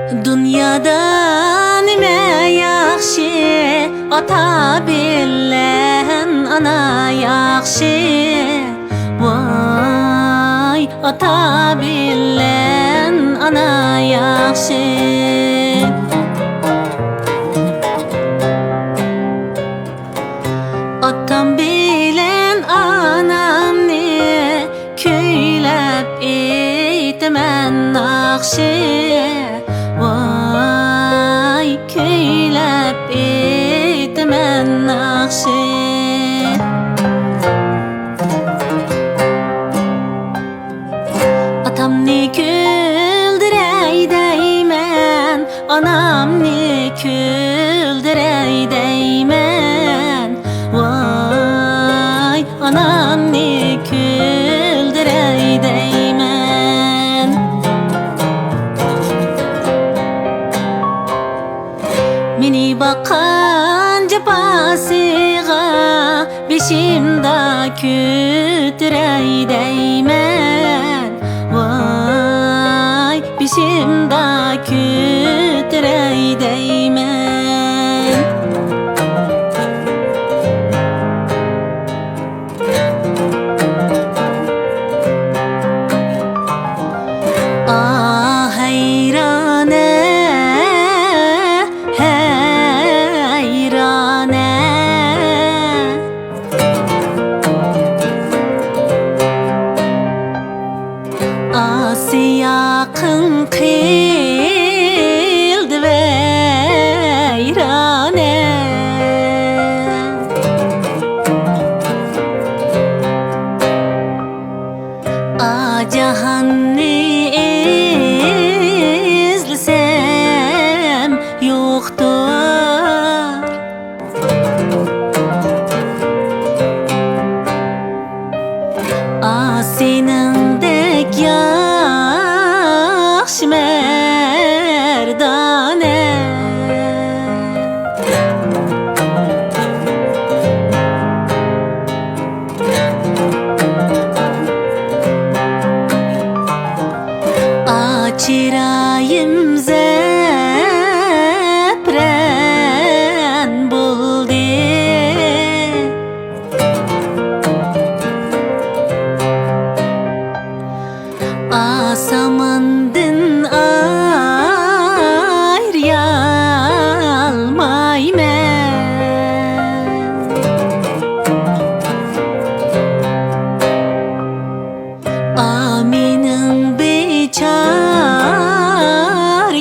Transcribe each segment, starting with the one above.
Dünyada nime yaxshi, ota bilen ana yaxshi. Vay, ota bilen ana yaxshi. Otam bilen anamni köylep eytemen naqshi. Vay, köylep eytemen naqshi. Atamni güldürey deymen, anamni güldürey deymen. Vay, anamni güldürey deymen. Meni bakan cefasıga beşimda kütürey deymen. Vay, beşimda kütürey deymen. Ah heyrane, heyrane. Asiyakın kıldı veyrane. Cahanni izlesem yoktur. Seninndek yaxshi merdane. Çirayim zepren buldu. Asamandın ayrıyalmaymen. Aminin beçar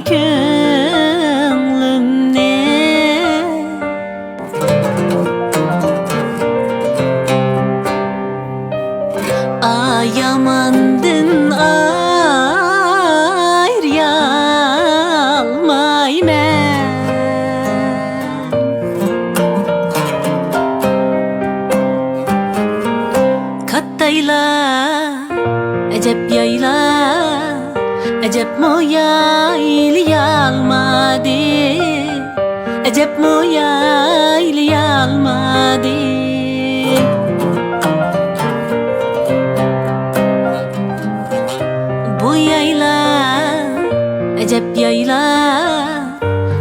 könlüm ne? Yamandın ayrıyalmaymen. Kattayla acep yayla, acep mo yaylıyalmadı. Acep mo yaylıyalmadı. Bu yayla, acep yayla,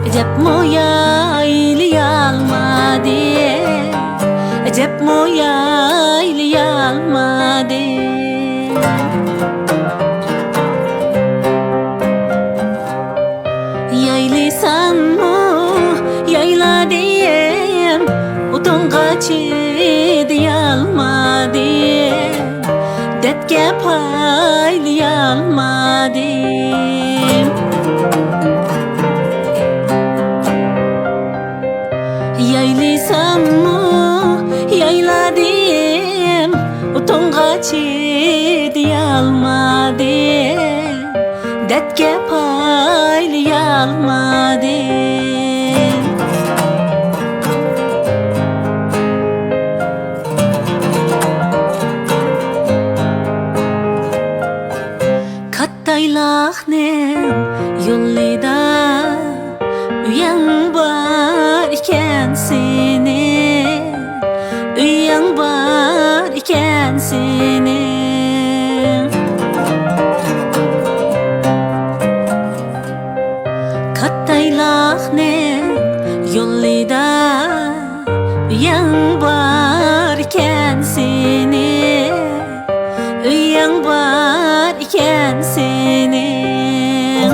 acep mo yaylıyalmadı. Acep mo yaylıyalmadı. Yaylısan mı yayla diyem, utunga çidiyalmadım. Detke paylayalmadım. Yaylısan mı yayla diyem, utunga çidiyalmadım. Detke paylayalmadım. Kattaylahnem yolida üyen var iken seni. Üyen var iken seni. Ahnem yolida uyang bar iken seni, uyang bar iken senin.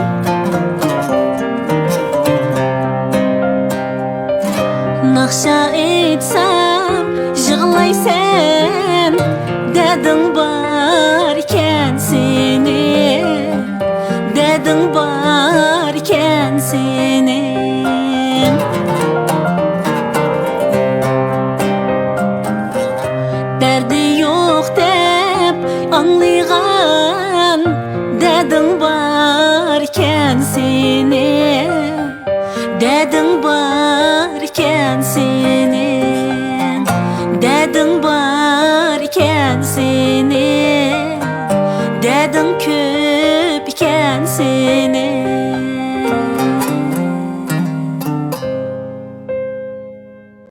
Nakşa etsem yığlaysan, dedin bar iken seni, dedin bar iken senin. Derdi yok dep anlaygan, dedin bar iken seni, dedin bar